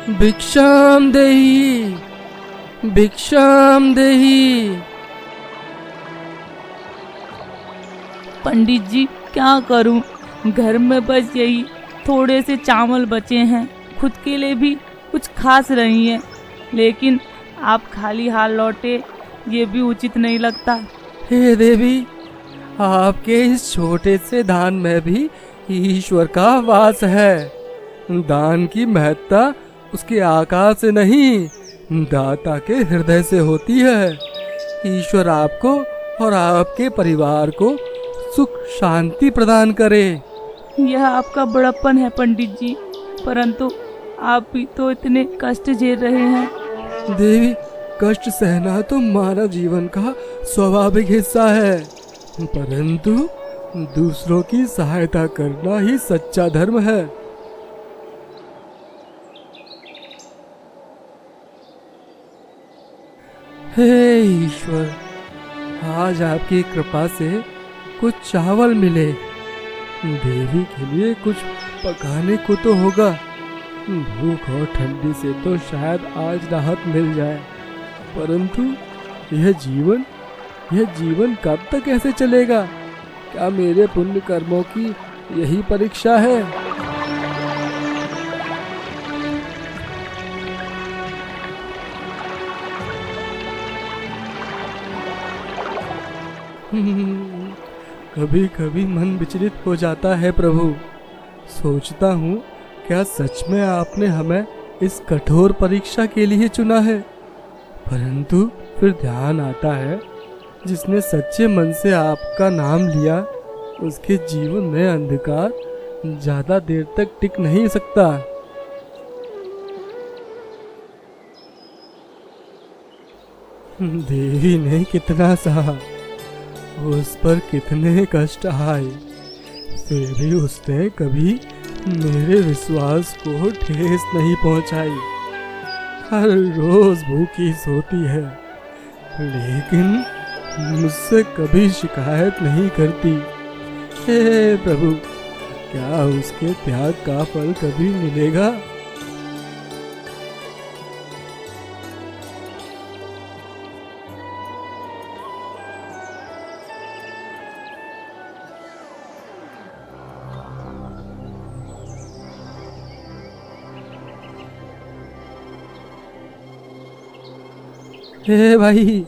भिक्षाम देहि, भिक्षाम देहि। पंडित जी क्या करूं, घर में बस यही थोड़े से चावल बचे हैं, खुद के लिए भी कुछ खास नहीं है, लेकिन आप खाली हाथ लौटे ये भी उचित नहीं लगता। हे देवी, आपके इस छोटे से दान में भी ईश्वर का वास है। दान की महत्ता उसके आकार से नहीं, दाता के हृदय से होती है। ईश्वर आपको और आपके परिवार को सुख शांति प्रदान करे। यह आपका बड़प्पन है पंडित जी, परंतु आप भी तो इतने कष्ट झेल रहे हैं। देवी, कष्ट सहना तो मानव जीवन का स्वाभाविक हिस्सा है, परंतु दूसरों की सहायता करना ही सच्चा धर्म है। हे ईश्वर, आज आपकी कृपा से कुछ चावल मिले। देवी के लिए कुछ पकाने को तो होगा। भूख और ठंडी से तो शायद आज राहत मिल जाए, परंतु यह जीवन कब तक ऐसे चलेगा? क्या मेरे पुण्य कर्मों की यही परीक्षा है? कभी कभी मन विचलित हो जाता है प्रभु। सोचता हूँ, क्या सच में आपने हमें इस कठोर परीक्षा के लिए चुना है? परंतु फिर ध्यान आता है, जिसने सच्चे मन से आपका नाम लिया उसके जीवन में अंधकार ज्यादा देर तक टिक नहीं सकता। देवी ने कितना सहा, उस पर कितने कष्ट आए, फिर भी उसने कभी मेरे विश्वास को ठेस नहीं पहुंचाई। हर रोज भूखी सोती है, लेकिन मुझसे कभी शिकायत नहीं करती। हे प्रभु, क्या उसके त्याग का फल कभी मिलेगा? हे भाई,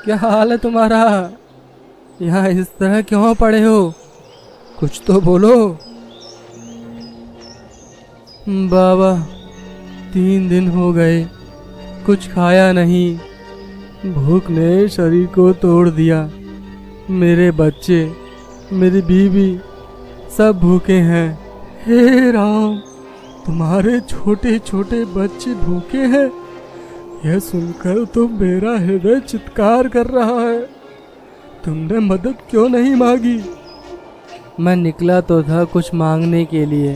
क्या हाल है तुम्हारा? यहाँ इस तरह क्यों पड़े हो? कुछ तो बोलो। बाबा, 3 दिन हो गए, कुछ खाया नहीं। भूख ने शरीर को तोड़ दिया। मेरे बच्चे, मेरी बीवी सब भूखे हैं। हे राम, तुम्हारे छोटे छोटे बच्चे भूखे हैं, यह सुनकर तो मेरा हृदय चित्कार कर रहा है। तुमने मदद क्यों नहीं मांगी? मैं निकला तो था कुछ मांगने के लिए,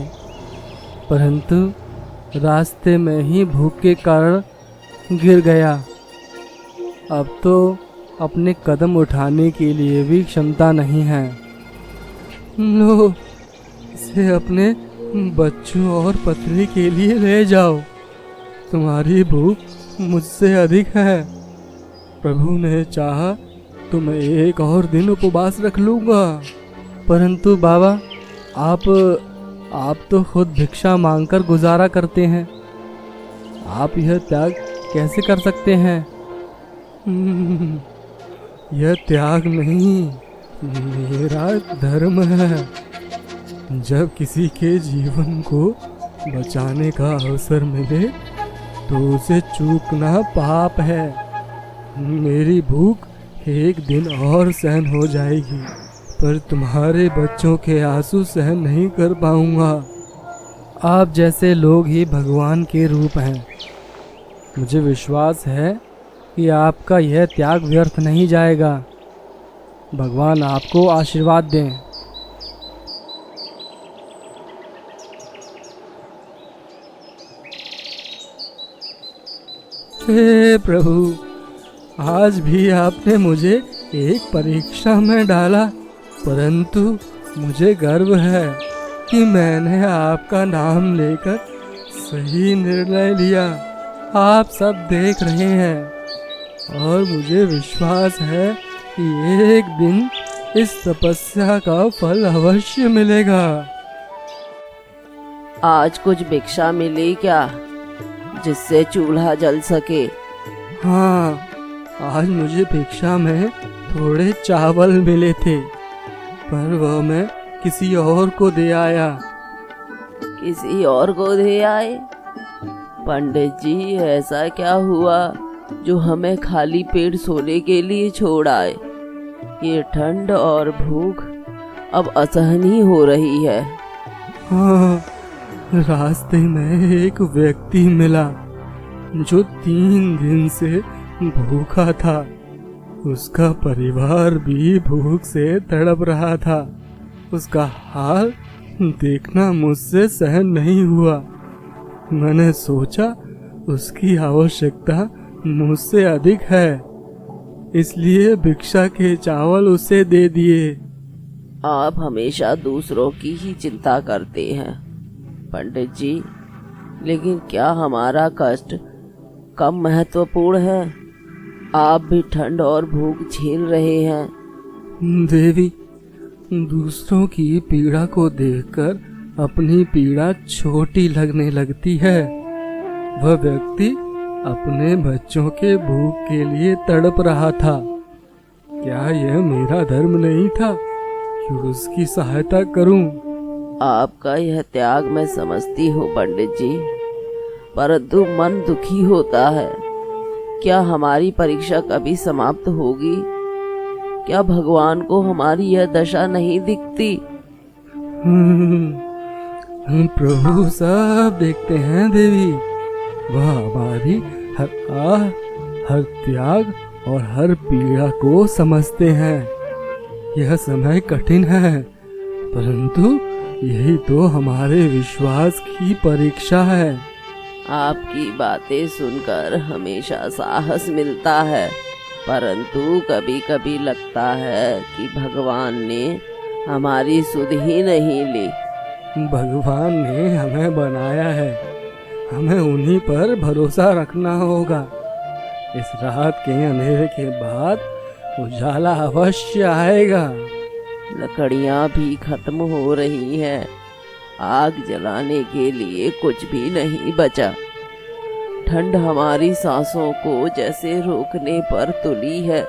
परंतु रास्ते में ही भूख के कारण गिर गया। अब तो अपने कदम उठाने के लिए भी क्षमता नहीं है। लो, इसे अपने बच्चों और पत्नी के लिए ले जाओ। तुम्हारी भूख मुझसे अधिक है। प्रभु ने चाहा तो मैं 1 और दिन उपवास रख लूंगा। परंतु बाबा, आप तो खुद भिक्षा मांगकर गुजारा करते हैं, आप यह त्याग कैसे कर सकते हैं? यह त्याग नहीं, मेरा धर्म है। जब किसी के जीवन को बचाने का अवसर मिले तो उसे चूकना पाप है। मेरी भूख 1 दिन और सहन हो जाएगी, पर तुम्हारे बच्चों के आंसू सहन नहीं कर पाऊंगा। आप जैसे लोग ही भगवान के रूप हैं। मुझे विश्वास है कि आपका यह त्याग व्यर्थ नहीं जाएगा। भगवान आपको आशीर्वाद दें। हे प्रभु, आज भी आपने मुझे एक परीक्षा में डाला, परंतु मुझे गर्व है कि मैंने आपका नाम लेकर सही निर्णय लिया। आप सब देख रहे हैं और मुझे विश्वास है कि एक दिन इस तपस्या का फल अवश्य मिलेगा। आज कुछ भिक्षा मिली क्या, जिससे चूल्हा जल सके? हाँ, आज मुझे भिक्षा में थोड़े चावल मिले थे, पर वह मैं किसी और को दे आया। किसी और को दे आए? पंडित जी, ऐसा क्या हुआ जो हमें खाली पेट सोने के लिए छोड़ आए? ये ठंड और भूख अब असहनीय हो रही है। हाँ, रास्ते में एक व्यक्ति मिला जो 3 दिन से भूखा था। उसका परिवार भी भूख से तड़प रहा था। उसका हाल देखना मुझसे सहन नहीं हुआ। मैंने सोचा उसकी आवश्यकता मुझसे अधिक है, इसलिए भिक्षा के चावल उसे दे दिए। आप हमेशा दूसरों की ही चिंता करते हैं पंडित जी, लेकिन क्या हमारा कष्ट कम महत्वपूर्ण है? आप भी ठंड और भूख झेल रहे हैं। देवी, दूसरों की पीड़ा को देखकर अपनी पीड़ा छोटी लगने लगती है। वह व्यक्ति अपने बच्चों के भूख के लिए तड़प रहा था। क्या यह मेरा धर्म नहीं था कि उसकी सहायता करूं? आपका यह त्याग मैं समझती हूँ पंडित जी, परंतु मन दुखी होता है। क्या हमारी परीक्षा कभी समाप्त होगी? क्या भगवान को हमारी यह दशा नहीं दिखती? प्रभु सब देखते हैं देवी। वह हमारी हर आह, हर त्याग और हर पीड़ा को समझते हैं। यह समय कठिन है, परंतु यही तो हमारे विश्वास की परीक्षा है। आपकी बातें सुनकर हमेशा साहस मिलता है, परंतु कभी कभी लगता है कि भगवान ने हमारी सुध ही नहीं ली। भगवान ने हमें बनाया है, हमें उन्हीं पर भरोसा रखना होगा। इस रात के अंधेरे के बाद उजाला अवश्य आएगा। लकड़ियाँ भी खत्म हो रही हैं, आग जलाने के लिए कुछ भी नहीं बचा। ठंड हमारी सांसों को जैसे रोकने पर तुली है।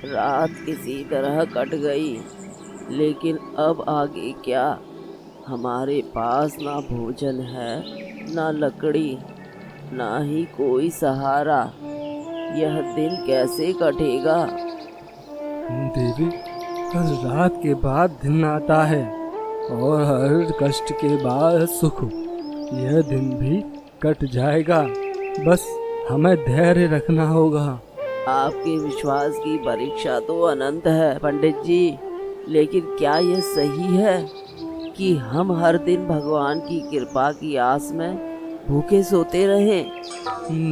रात किसी तरह कट गई, लेकिन अब आगे क्या? हमारे पास ना भोजन है, ना लकड़ी, ना ही कोई सहारा। यह दिन कैसे कटेगा? देवी, हर रात के बाद दिन आता है और हर कष्ट के बाद सुख। यह दिन भी कट जाएगा, बस हमें धैर्य रखना होगा। आपके विश्वास की परीक्षा तो अनंत है पंडित जी, लेकिन क्या यह सही है कि हम हर दिन भगवान की कृपा की आस में भूखे सोते रहें?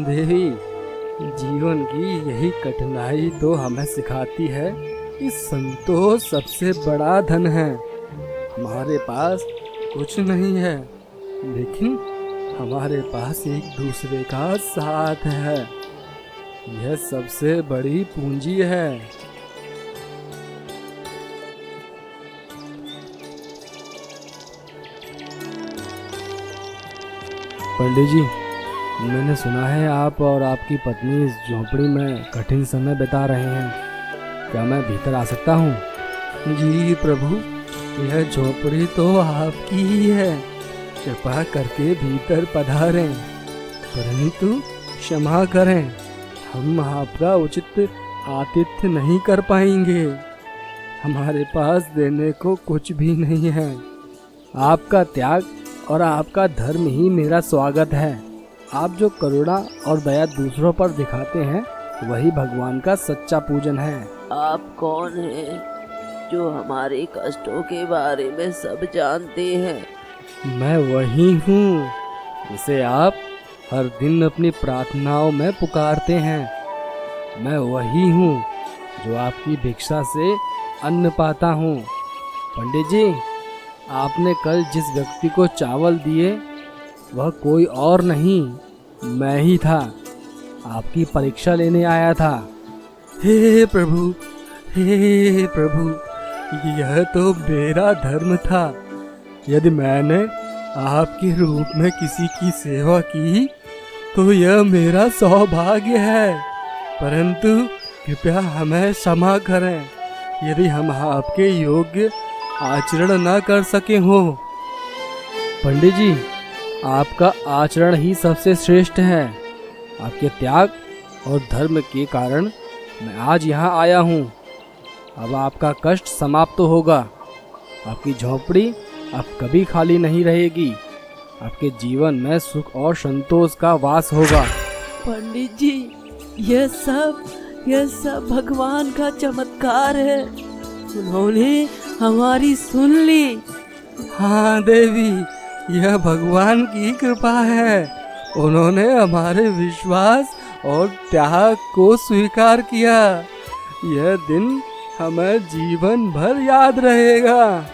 देवी, जीवन की यही कठिनाई तो हमें सिखाती है कि संतोष सबसे बड़ा धन है। हमारे पास कुछ नहीं है, लेकिन हमारे पास एक दूसरे का साथ है। यह सबसे बड़ी पूंजी है। पंडित जी, मैंने सुना है आप और आपकी पत्नी इस झोपड़ी में कठिन समय बिता रहे हैं। क्या मैं भीतर आ सकता हूँ? जी प्रभु, यह झोपड़ी तो आपकी ही है। कृपा करके भीतर पधारें, परंतु क्षमा करें, हम आपका उचित आतिथ्य नहीं कर पाएंगे। हमारे पास देने को कुछ भी नहीं है। आपका त्याग और आपका धर्म ही मेरा स्वागत है। आप जो करुणा और दया दूसरों पर दिखाते हैं वही भगवान का सच्चा पूजन है। आप कौन हैं जो हमारे कष्टों के बारे में सब जानते हैं? मैं वही हूँ जिसे आप हर दिन अपनी प्रार्थनाओं में पुकारते हैं। मैं वही हूँ जो आपकी भिक्षा से अन्न पाता हूँ। पंडित जी, आपने कल जिस व्यक्ति को चावल दिए वह कोई और नहीं, मैं ही था। आपकी परीक्षा लेने आया था। हे प्रभु, हे प्रभु, यह तो मेरा धर्म था। यदि मैंने आपके रूप में किसी की सेवा की तो यह मेरा सौभाग्य है, परंतु कृपया हमें क्षमा करें यदि हम आपके योग्य आचरण न कर सके हो। पंडित जी, आपका आचरण ही सबसे श्रेष्ठ है। आपके त्याग और धर्म के कारण मैं आज यहाँ आया हूँ। अब आपका कष्ट समाप्त होगा। आपकी झोपड़ी अब कभी खाली नहीं रहेगी। आपके जीवन में सुख और संतोष का वास होगा। पंडित जी, यह सब भगवान का चमत्कार है। उन्होंने हमारी सुन ली। हाँ देवी, यह भगवान की कृपा है। उन्होंने हमारे विश्वास और त्याग को स्वीकार किया। यह दिन हमें जीवन भर याद रहेगा।